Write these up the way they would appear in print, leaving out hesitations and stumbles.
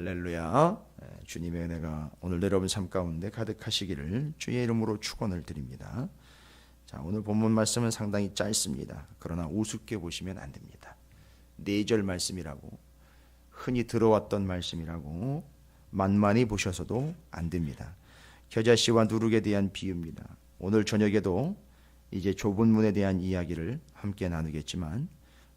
할렐루야. 주님의 은혜가 오늘도 여러분 삶 가운데 가득하시기를 주의 이름으로 축원을 드립니다. 자, 오늘 본문 말씀은 상당히 짧습니다. 그러나 우습게 보시면 안 됩니다. 4절 말씀이라고 흔히 들어왔던 말씀이라고 만만히 보셔서도 안 됩니다. 겨자씨와 누룩에 대한 비유입니다. 오늘 저녁에도 이제 좁은 문에 대한 이야기를 함께 나누겠지만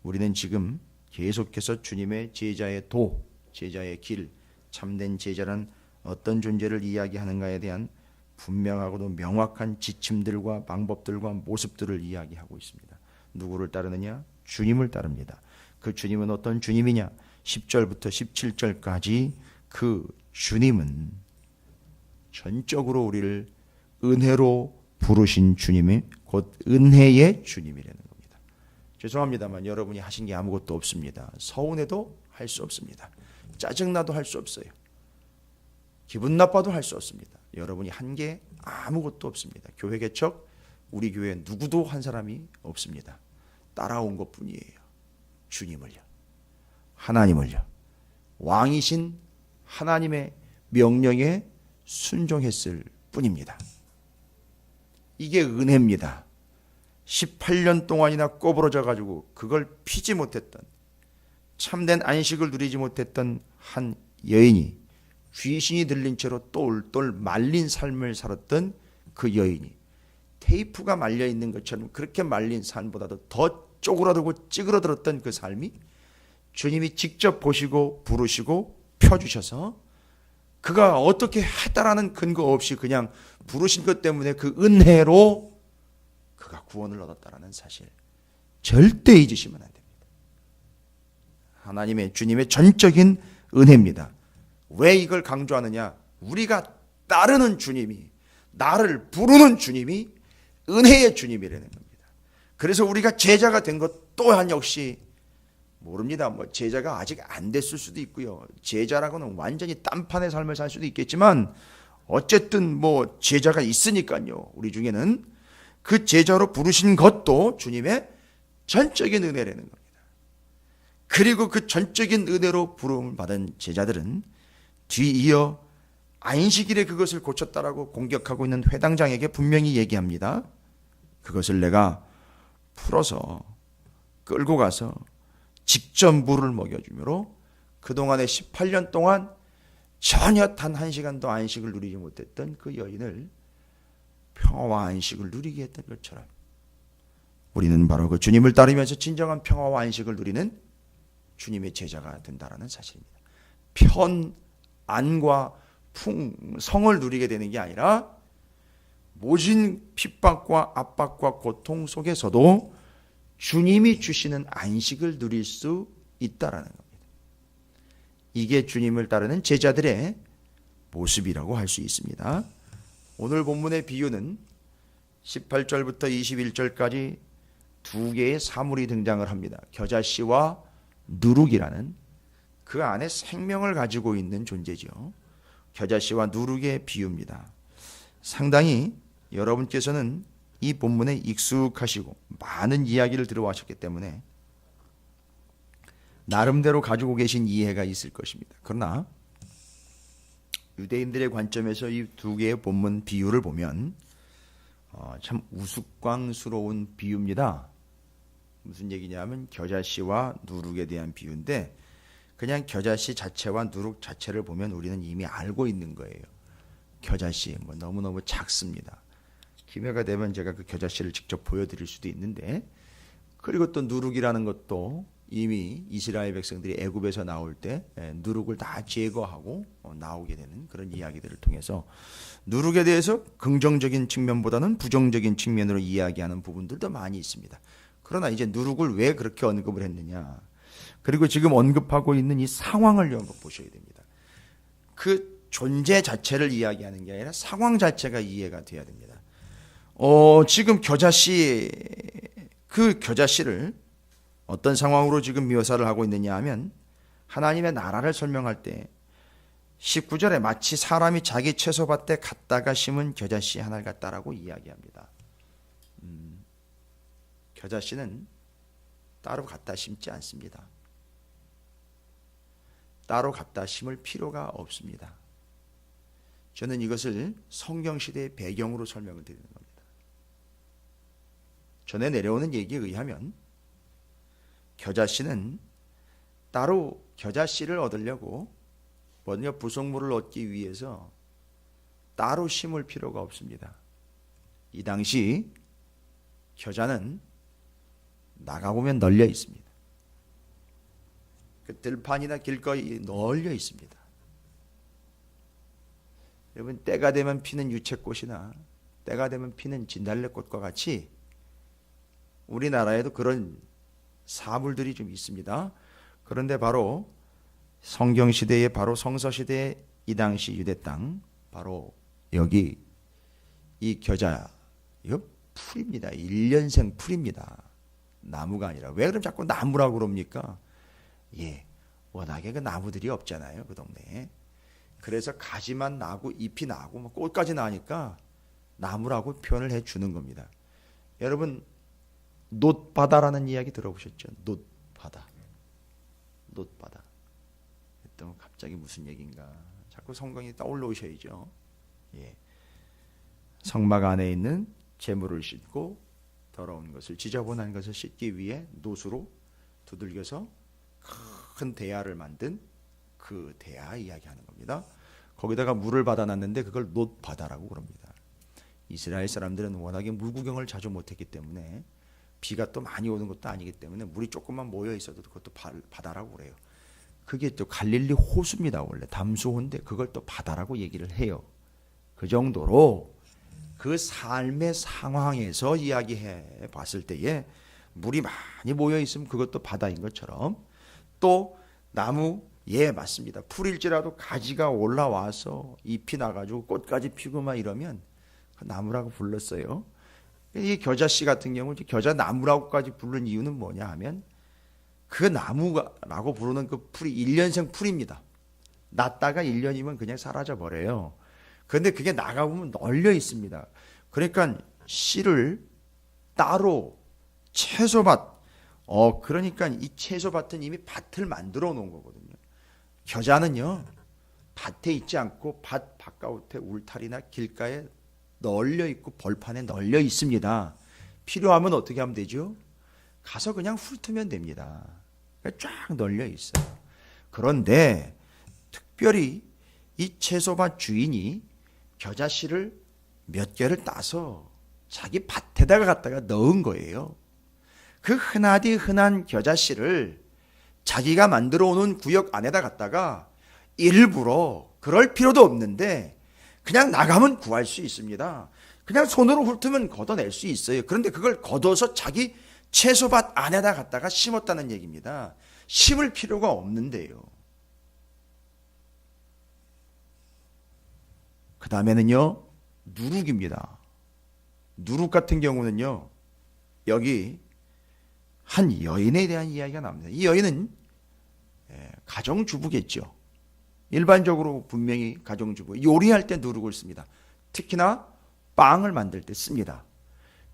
우리는 지금 계속해서 주님의 제자의 도, 제자의 길, 참된 제자란 어떤 존재를 이야기하는가에 대한 분명하고도 명확한 지침들과 방법들과 모습들을 이야기하고 있습니다. 누구를 따르느냐? 주님을 따릅니다. 그 주님은 어떤 주님이냐? 10절부터 17절까지 그 주님은 전적으로 우리를 은혜로 부르신 주님이 곧 은혜의 주님이라는 겁니다. 죄송합니다만 여러분이 하신 게 아무것도 없습니다. 서운해도 할 수 없습니다. 짜증나도 할 수 없어요. 기분 나빠도 할 수 없습니다. 여러분이 한 게 아무것도 없습니다. 교회 개척 우리 교회에 누구도 한 사람이 없습니다. 따라온 것뿐이에요. 주님을요, 하나님을요, 왕이신 하나님의 명령에 순종했을 뿐입니다. 이게 은혜입니다. 18년 동안이나 꼬부러져 가지고 그걸 피지 못했던, 참된 안식을 누리지 못했던 한 여인이, 귀신이 들린 채로 똘똘 말린 삶을 살았던 그 여인이 테이프가 말려 있는 것처럼 그렇게 말린 삶보다도 더 쪼그라들고 찌그러들었던 그 삶이 주님이 직접 보시고 부르시고 펴주셔서 그가 어떻게 했다라는 근거 없이 그냥 부르신 것 때문에 그 은혜로 그가 구원을 얻었다라는 사실 절대 잊으시면 안 됩니다. 하나님의, 주님의 전적인 은혜입니다. 왜 이걸 강조하느냐? 우리가 따르는 주님이, 나를 부르는 주님이 은혜의 주님이라는 겁니다. 그래서 우리가 제자가 된 것 또한 역시 모릅니다. 제자가 아직 안 됐을 수도 있고요. 제자라고는 완전히 딴판의 삶을 살 수도 있겠지만 어쨌든 제자가 있으니까요. 우리 중에는 그 제자로 부르신 것도 주님의 전적인 은혜라는 겁니다. 그리고 그 전적인 은혜로 부름을 받은 제자들은 뒤이어 안식일에 그것을 고쳤다라고 공격하고 있는 회당장에게 분명히 얘기합니다. 그것을 내가 풀어서 끌고 가서 직접 물을 먹여주므로 그동안의 18년 동안 전혀 단 한 시간도 안식을 누리지 못했던 그 여인을 평화와 안식을 누리게 했던 것처럼 우리는 바로 그 주님을 따르면서 진정한 평화와 안식을 누리는 주님의 제자가 된다라는 사실입니다. 안과 풍성을 누리게 되는 게 아니라 모진 핍박과 압박과 고통 속에서도 주님이 주시는 안식을 누릴 수 있다라는 겁니다. 이게 주님을 따르는 제자들의 모습이라고 할 수 있습니다. 오늘 본문의 비유는 18절부터 21절까지 두 개의 사물이 등장을 합니다. 겨자씨와 누룩이라는 그 안에 생명을 가지고 있는 존재죠. 겨자씨와 누룩의 비유입니다. 상당히 여러분께서는 이 본문에 익숙하시고 많은 이야기를 들어와셨기 때문에 나름대로 가지고 계신 이해가 있을 것입니다. 그러나 유대인들의 관점에서 이 두 개의 본문 비유를 보면 참 우스꽝스러운 비유입니다. 무슨 얘기냐면 겨자씨와 누룩에 대한 비유인데 그냥 겨자씨 자체와 누룩 자체를 보면 우리는 이미 알고 있는 거예요. 겨자씨 너무너무 작습니다. 기회가 되면 제가 그 겨자씨를 직접 보여드릴 수도 있는데, 그리고 또 누룩이라는 것도 이미 이스라엘 백성들이 애굽에서 나올 때 누룩을 다 제거하고 나오게 되는 그런 이야기들을 통해서 누룩에 대해서 긍정적인 측면보다는 부정적인 측면으로 이야기하는 부분들도 많이 있습니다. 그러나 이제 누룩을 왜 그렇게 언급을 했느냐, 그리고 지금 언급하고 있는 이 상황을 보셔야 됩니다. 그 존재 자체를 이야기하는 게 아니라 상황 자체가 이해가 돼야 됩니다. 지금 그 겨자씨를 어떤 상황으로 지금 묘사를 하고 있느냐 하면 하나님의 나라를 설명할 때 19절에 마치 사람이 자기 채소밭에 갖다가 심은 겨자씨 하나를 같다라고 이야기합니다. 겨자씨는 따로 갖다 심지 않습니다. 따로 갖다 심을 필요가 없습니다. 저는 이것을 성경시대의 배경으로 설명을 드리는 겁니다. 전에 내려오는 얘기에 의하면 겨자씨는 따로 겨자씨를 얻으려고 먼저 부속물을 얻기 위해서 따로 심을 필요가 없습니다. 이 당시 겨자는 나가보면 널려 있습니다. 그 들판이나 길거리 널려 있습니다. 여러분, 때가 되면 피는 유채꽃이나 때가 되면 피는 진달래꽃과 같이 우리나라에도 그런 사물들이 좀 있습니다. 그런데 바로 성경시대의 바로 성서시대의 이 당시 유대 땅, 바로 여기 이 겨자, 이거 풀입니다. 1년생 풀입니다. 나무가 아니라. 왜 그럼 자꾸 나무라고 그럽니까? 워낙에 그 나무들이 없잖아요, 그 동네에. 그래서 가지만 나고 잎이 나고 뭐 꽃까지 나니까 나무라고 표현을 해주는 겁니다. 여러분, 놋바다라는 이야기 들어보셨죠? 놋바다. 놋바다. 또 갑자기 무슨 얘기인가? 자꾸 성경이 떠올라 오셔야죠. 성막 안에 있는 재물을 씻고 더러운 것을, 지저분한 것을 씻기 위해 놋으로 두들겨서 큰 대야를 만든 그 대야 이야기하는 겁니다. 거기다가 물을 받아놨는데 그걸 놋바다라고 그럽니다. 이스라엘 사람들은 워낙에 물 구경을 자주 못했기 때문에, 비가 또 많이 오는 것도 아니기 때문에 물이 조금만 모여 있어도 그것도 바다라고 그래요. 그게 또 갈릴리 호수입니다. 원래 담수호인데 그걸 또 바다라고 얘기를 해요. 그 정도로 그 삶의 상황에서 이야기해 봤을 때에 물이 많이 모여 있으면 그것도 바다인 것처럼, 또 나무, 맞습니다. 풀일지라도 가지가 올라와서 잎이 나가지고 꽃까지 피고 막 이러면 나무라고 불렀어요. 이 겨자씨 같은 경우 겨자나무라고까지 부른 이유는 뭐냐 하면, 그 나무라고 부르는 그 풀이 1년생 풀입니다. 났다가 1년이면 그냥 사라져 버려요. 그런데 그게 나가보면 널려 있습니다. 그러니까 씨를 따로 채소밭, 그러니까 이 채소밭은 이미 밭을 만들어 놓은 거거든요. 겨자는요, 밭에 있지 않고 밭 바깥에 울타리나 길가에 널려 있고 벌판에 널려 있습니다. 필요하면 어떻게 하면 되죠? 가서 그냥 훑으면 됩니다. 쫙 널려 있어요. 그런데 특별히 이 채소밭 주인이 겨자씨를 몇 개를 따서 자기 밭에다가 갖다가 넣은 거예요. 그 흔한 겨자씨를 자기가 만들어 오는 구역 안에다 갖다가 일부러, 그럴 필요도 없는데 그냥 나가면 구할 수 있습니다. 그냥 손으로 훑으면 걷어낼 수 있어요. 그런데 그걸 걷어서 자기 채소밭 안에다 갖다가 심었다는 얘기입니다. 심을 필요가 없는데요. 그 다음에는요, 누룩입니다. 누룩 같은 경우는요, 여기 한 여인에 대한 이야기가 나옵니다. 이 여인은 가정주부겠죠. 일반적으로 분명히 가정주부, 요리할 때 누룩을 씁니다. 특히나 빵을 만들 때 씁니다.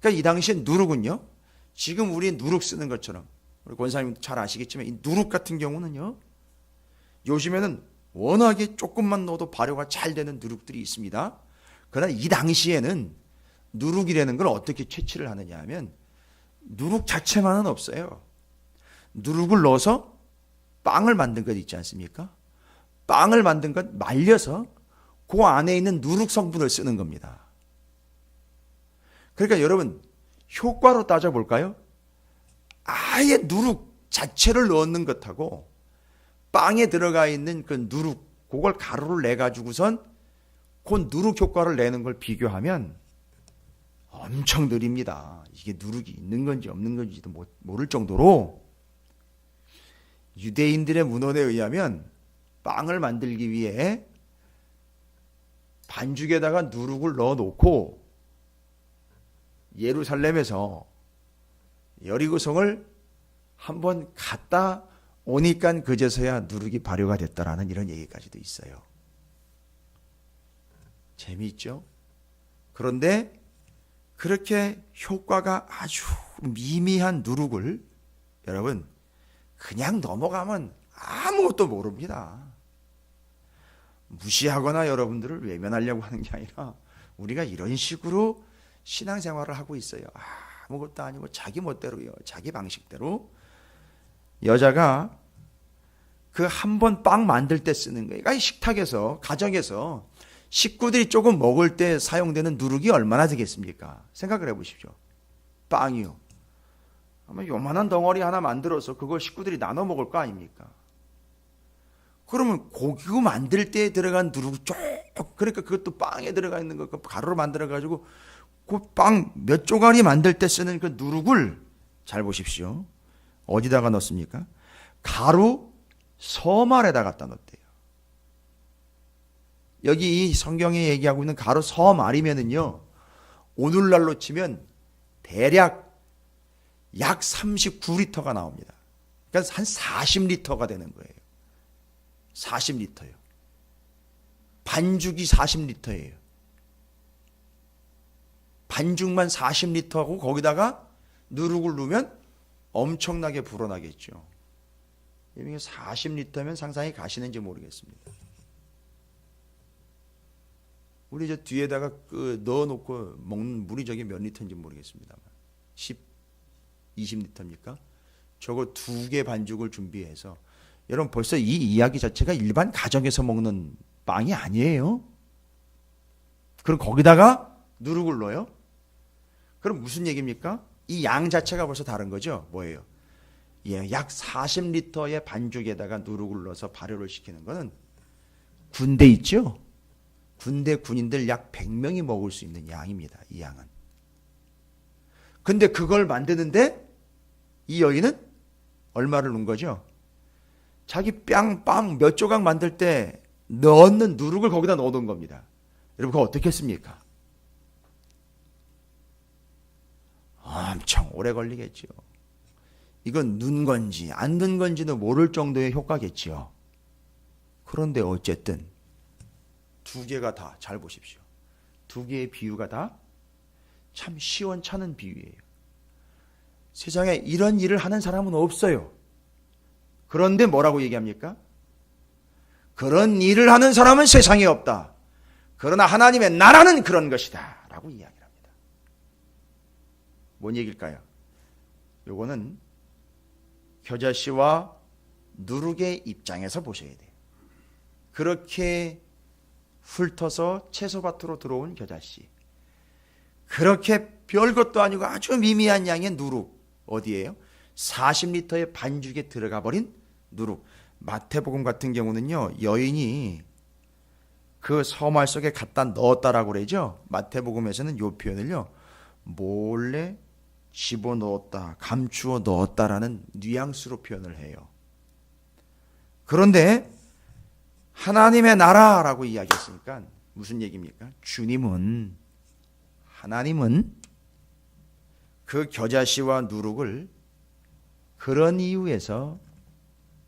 그러니까 이 당시에 누룩은요, 지금 우리 누룩 쓰는 것처럼, 우리 권사님 잘 아시겠지만 이 누룩 같은 경우는요, 요즘에는 워낙에 조금만 넣어도 발효가 잘 되는 누룩들이 있습니다. 그러나 이 당시에는 누룩이라는 걸 어떻게 채취를 하느냐 하면, 누룩 자체만은 없어요. 누룩을 넣어서 빵을 만든 것 있지 않습니까? 빵을 만든 것 말려서 그 안에 있는 누룩 성분을 쓰는 겁니다. 그러니까 여러분, 효과로 따져볼까요? 아예 누룩 자체를 넣는 것하고 빵에 들어가 있는 그 누룩, 그걸 가루를 내가지고선 그 누룩 효과를 내는 걸 비교하면 엄청 느립니다. 이게 누룩이 있는 건지 없는 건지도 모를 정도로, 유대인들의 문헌에 의하면 빵을 만들기 위해 반죽에다가 누룩을 넣어놓고 예루살렘에서 여리고성을 한번 갔다 오니까 그제서야 누룩이 발효가 됐다라는 이런 얘기까지도 있어요. 재미있죠? 그런데 그렇게 효과가 아주 미미한 누룩을 여러분 그냥 넘어가면 아무것도 모릅니다. 무시하거나 여러분들을 외면하려고 하는 게 아니라 우리가 이런 식으로 신앙생활을 하고 있어요. 아무것도 아니고 자기 멋대로요. 자기 방식대로. 여자가 그 한 번 빵 만들 때 쓰는 거예요. 그러니까 식탁에서 가정에서 식구들이 조금 먹을 때 사용되는 누룩이 얼마나 되겠습니까? 생각을 해보십시오. 빵이요. 아마 요만한 덩어리 하나 만들어서 그걸 식구들이 나눠 먹을 거 아닙니까? 그러면 고기 만들 때 들어간 누룩 쭉, 그러니까 그것도 빵에 들어가 있는 거 가루로 만들어 가지고 그 빵 몇 조각이 만들 때 쓰는 그 누룩을 잘 보십시오. 어디다가 넣습니까? 가루 서말에다 갖다 넣었대요. 여기 이 성경에 얘기하고 있는 가루 서말이면은요, 오늘날로 치면 대략 약 39리터가 나옵니다. 그러니까 한 40리터가 되는 거예요. 40리터요. 반죽이 40리터예요. 반죽만 40리터하고 거기다가 누룩을 넣으면 엄청나게 불어나겠죠. 이게 40리터면 상상이 가시는지 모르겠습니다. 우리 저 뒤에다가 넣어놓고 먹는 물이 저게 몇 리터인지 모르겠습니다만 10, 20리터입니까? 저거 2개 반죽을 준비해서, 여러분 벌써 이 이야기 자체가 일반 가정에서 먹는 빵이 아니에요. 그럼 거기다가 누룩을 넣어요? 그럼 무슨 얘기입니까? 이 양 자체가 벌써 다른 거죠. 뭐예요? 약 40리터의 반죽에다가 누룩을 넣어서 발효를 시키는 거는 군대 있죠? 군대 군인들 약 100명이 먹을 수 있는 양입니다. 이 양은. 근데 그걸 만드는데 이 여인은 얼마를 넣은 거죠? 자기 빵 몇 조각 만들 때 넣는 누룩을 거기다 넣어둔 겁니다. 여러분 그거 어떻게 했습니까? 엄청 오래 걸리겠죠. 이건 넣은 건지 안 넣은 건지도 모를 정도의 효과겠지요. 그런데 어쨌든 2개가 다, 잘 보십시오. 2개의 비유가 다 참 시원찮은 비유예요. 세상에 이런 일을 하는 사람은 없어요. 그런데 뭐라고 얘기합니까? 그런 일을 하는 사람은 세상에 없다. 그러나 하나님의 나라는 그런 것이다 라고 이야기를 합니다. 뭔 얘기일까요? 요거는 겨자씨와 누룩의 입장에서 보셔야 돼요. 그렇게 훑어서 채소밭으로 들어온 겨자씨, 그렇게 별것도 아니고 아주 미미한 양의 누룩, 어디예요? 40리터의 반죽에 들어가 버린 누룩. 마태복음 같은 경우는요, 여인이 그 서말 속에 갖다 넣었다라고 그러죠. 마태복음에서는 이 표현을요, 몰래 집어넣었다, 감추어 넣었다라는 뉘앙스로 표현을 해요. 그런데 하나님의 나라라고 이야기했으니까 무슨 얘기입니까? 하나님은 그 겨자씨와 누룩을 그런 이유에서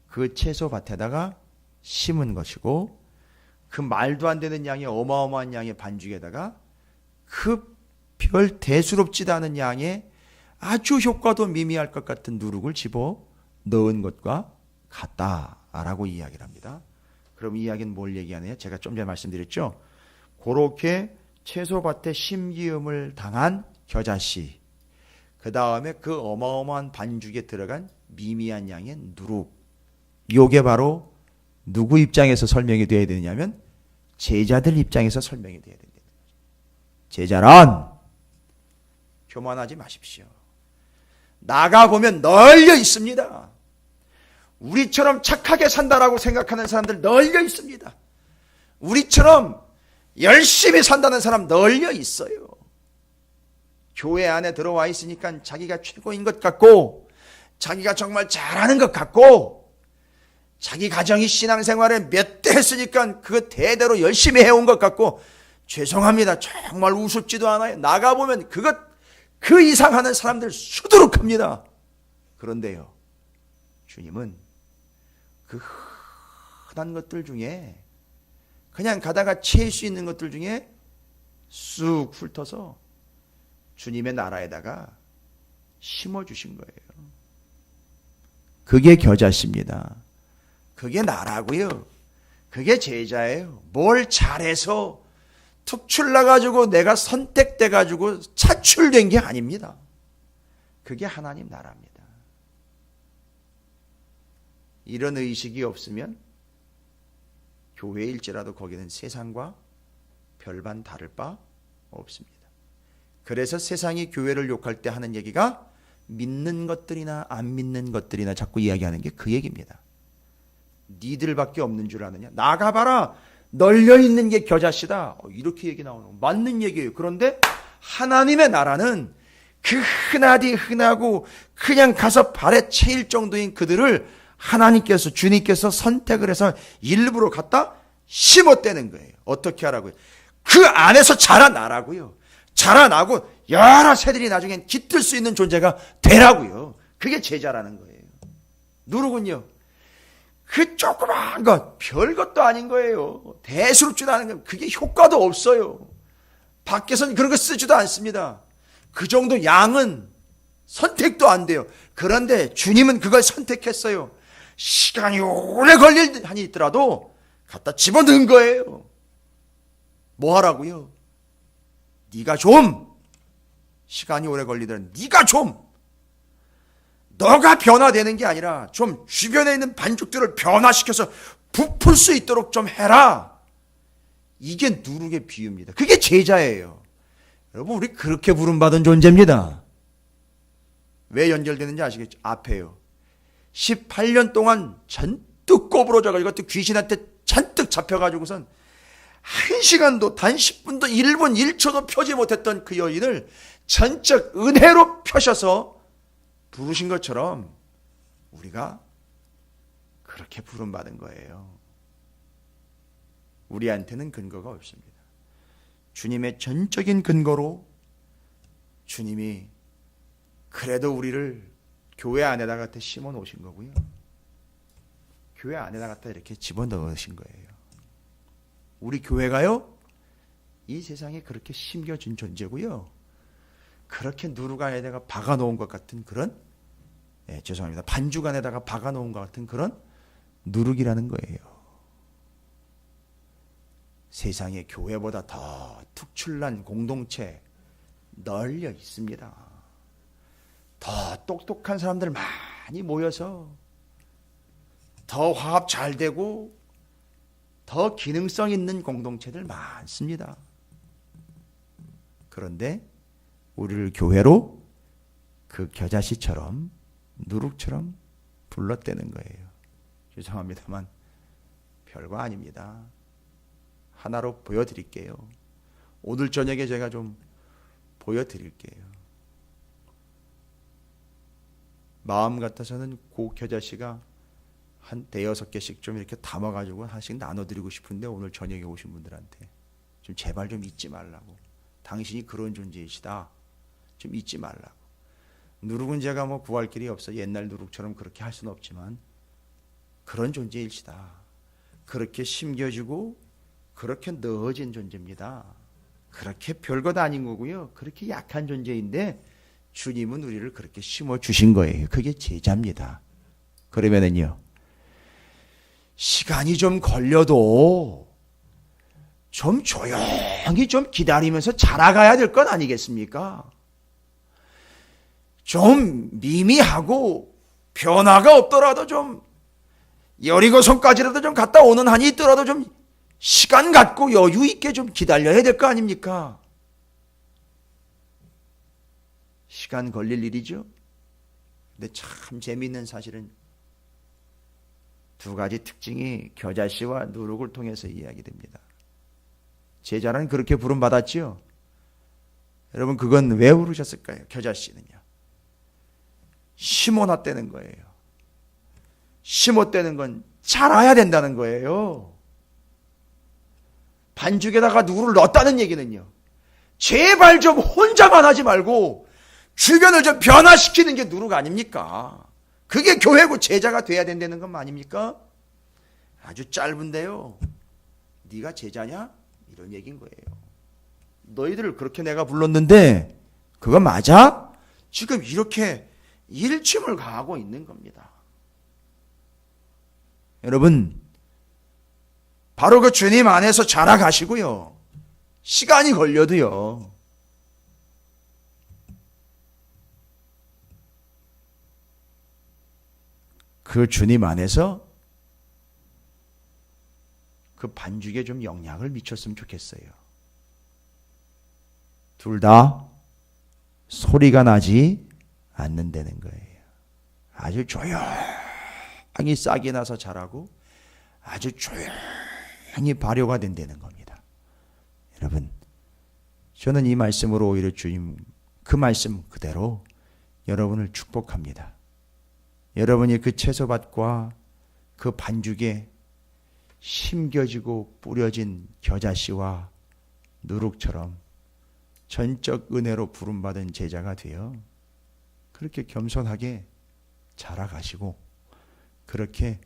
그 채소밭에다가 심은 것이고, 그 말도 안 되는 양의 어마어마한 양의 반죽에다가 그 별 대수롭지도 않은 양의 아주 효과도 미미할 것 같은 누룩을 집어 넣은 것과 같다라고 이야기를 합니다. 그럼 이 이야기는 뭘 얘기하네요? 제가 좀 전에 말씀드렸죠. 그렇게 채소밭에 심기음을 당한 겨자씨, 그 다음에 그 어마어마한 반죽에 들어간 미미한 양의 누룩, 요게 바로 누구 입장에서 설명이 되어야 되느냐면 제자들 입장에서 설명이 되어야 됩니다. 제자란 교만하지 마십시오. 나가보면 널려 있습니다. 우리처럼 착하게 산다라고 생각하는 사람들 널려 있습니다. 우리처럼 열심히 산다는 사람 널려 있어요. 교회 안에 들어와 있으니까 자기가 최고인 것 같고, 자기가 정말 잘하는 것 같고, 자기 가정이 신앙생활에 몇 대 했으니까 그 대대로 열심히 해온 것 같고, 죄송합니다. 정말 우습지도 않아요. 나가보면 그 이상 하는 사람들 수두룩합니다. 그런데요, 주님은 그 흔한 것들 중에, 그냥 가다가 채일 수 있는 것들 중에 쑥 훑어서 주님의 나라에다가 심어주신 거예요. 그게 겨자씨입니다. 그게 나라고요. 그게 제자예요. 뭘 잘해서 특출나가지고 내가 선택돼가지고 차출된 게 아닙니다. 그게 하나님 나라입니다. 이런 의식이 없으면 교회일지라도 거기는 세상과 별반 다를 바 없습니다. 그래서 세상이 교회를 욕할 때 하는 얘기가 믿는 것들이나 안 믿는 것들이나 자꾸 이야기하는 게 그 얘기입니다. 니들밖에 없는 줄 아느냐? 나가봐라. 널려있는 게 겨자씨다. 이렇게 얘기 나오는 거 맞는 얘기예요. 그런데 하나님의 나라는 그 흔하디 흔하고 그냥 가서 발에 채일 정도인 그들을 하나님께서 주님께서 선택을 해서 일부러 갖다 심었다는 거예요. 어떻게 하라고요? 그 안에서 자라나라고요. 자라나고 여러 새들이 나중엔 깃들 수 있는 존재가 되라고요. 그게 제자라는 거예요. 누르군요. 그 조그마한 것, 별것도 아닌 거예요. 대수롭지도 않은 거, 그게 효과도 없어요. 밖에서는 그런 거 쓰지도 않습니다. 그 정도 양은 선택도 안 돼요. 그런데 주님은 그걸 선택했어요. 시간이 오래 걸릴 한이 있더라도 갖다 집어넣은 거예요. 뭐 하라고요? 네가 좀 시간이 오래 걸리더라도 네가 좀 너가 변화되는 게 아니라 좀 주변에 있는 반죽들을 변화시켜서 부풀 수 있도록 좀 해라. 이게 누룩의 비유입니다. 그게 제자예요. 여러분, 우리 그렇게 부름받은 존재입니다. 왜 연결되는지 아시겠죠? 앞에요. 18년 동안 잔뜩 꼬부러져가지고 귀신한테 잔뜩 잡혀가지고선 1시간도 단 10분도 1분 1초도 펴지 못했던 그 여인을 전적 은혜로 펴셔서 부르신 것처럼 우리가 그렇게 부름받은 거예요. 우리한테는 근거가 없습니다. 주님의 전적인 근거로 주님이 그래도 우리를 교회 안에다 갖다 심어 놓으신 거고요. 교회 안에다 갖다 이렇게 집어넣으신 거예요. 우리 교회가요, 이 세상에 그렇게 심겨진 존재고요. 그렇게 누룩 안에다가 박아놓은 것 같은 그런, 죄송합니다. 반죽 안에다가 박아놓은 것 같은 그런 누룩이라는 거예요. 세상에 교회보다 더 특출난 공동체 널려 있습니다. 더 똑똑한 사람들 많이 모여서 더 화합 잘 되고 더 기능성 있는 공동체들 많습니다. 그런데 우리를 교회로 그 겨자씨처럼 누룩처럼 불렀다는 거예요. 죄송합니다만 별거 아닙니다. 하나로 보여드릴게요. 오늘 저녁에 제가 좀 보여드릴게요. 마음 같아서는 그 겨자씨가 한 5-6개씩 좀 이렇게 담아가지고 하나씩 나눠드리고 싶은데 오늘 저녁에 오신 분들한테 좀 제발 좀 잊지 말라고. 당신이 그런 존재이시다. 좀 잊지 말라고. 누룩은 제가 뭐 구할 길이 없어. 옛날 누룩처럼 그렇게 할 수는 없지만 그런 존재이시다. 그렇게 심겨지고 그렇게 넣어진 존재입니다. 그렇게 별것 아닌 거고요. 그렇게 약한 존재인데 주님은 우리를 그렇게 심어주신 거예요. 그게 제자입니다. 그러면은요, 시간이 좀 걸려도 좀 조용히 좀 기다리면서 자라가야 될 건 아니겠습니까? 좀 미미하고 변화가 없더라도 좀 여리고성까지라도 좀 갔다 오는 한이 있더라도 좀 시간 갖고 여유 있게 좀 기다려야 될 거 아닙니까? 시간 걸릴 일이죠. 근데 참 재미있는 사실은 두 가지 특징이 겨자씨와 누룩을 통해서 이야기됩니다. 제자는 그렇게 부름받았지요. 여러분, 그건 왜 부르셨을까요? 겨자씨는요, 심어놨다는 거예요. 심었다는 건 자라야 된다는 거예요. 반죽에다가 누구를 넣었다는 얘기는요, 제발 좀 혼자만 하지 말고 주변을 좀 변화시키는 게 누룩 아닙니까? 그게 교회고 제자가 돼야 된다는 건 아닙니까? 아주 짧은데요, 네가 제자냐? 이런 얘기인 거예요. 너희들을 그렇게 내가 불렀는데 그거 맞아? 지금 이렇게 일침을 가하고 있는 겁니다. 여러분, 바로 그 주님 안에서 자라가시고요. 시간이 걸려도요. 그 주님 안에서 그 반죽에 좀 영향을 미쳤으면 좋겠어요. 둘 다 소리가 나지 않는다는 거예요. 아주 조용히 싹이 나서 자라고 아주 조용히 발효가 된다는 겁니다. 여러분, 저는 이 말씀으로 오히려 주님 그 말씀 그대로 여러분을 축복합니다. 여러분이 그 채소밭과 그 반죽에 심겨지고 뿌려진 겨자씨와 누룩처럼 전적 은혜로 부름받은 제자가 되어 그렇게 겸손하게 자라가시고 그렇게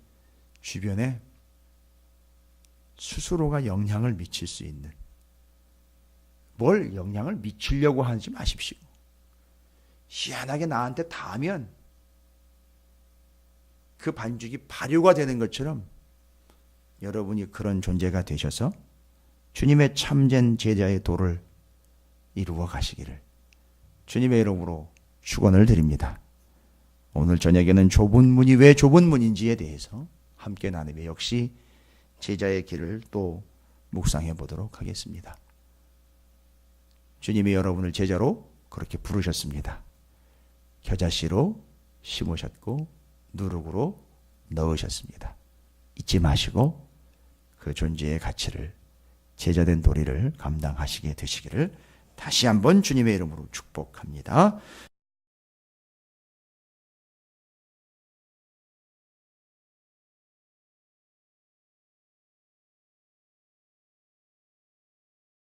주변에 스스로가 영향을 미칠 수 있는, 뭘 영향을 미치려고 하지 마십시오. 희한하게 나한테 닿으면 그 반죽이 발효가 되는 것처럼 여러분이 그런 존재가 되셔서 주님의 참된 제자의 도를 이루어 가시기를 주님의 이름으로 축원을 드립니다. 오늘 저녁에는 좁은 문이 왜 좁은 문인지에 대해서 함께 나누며 역시 제자의 길을 또 묵상해 보도록 하겠습니다. 주님이 여러분을 제자로 그렇게 부르셨습니다. 겨자씨로 심으셨고 누룩으로 넣으셨습니다. 잊지 마시고 그 존재의 가치를, 제자된 도리를 감당하시게 되시기를 다시 한번 주님의 이름으로 축복합니다.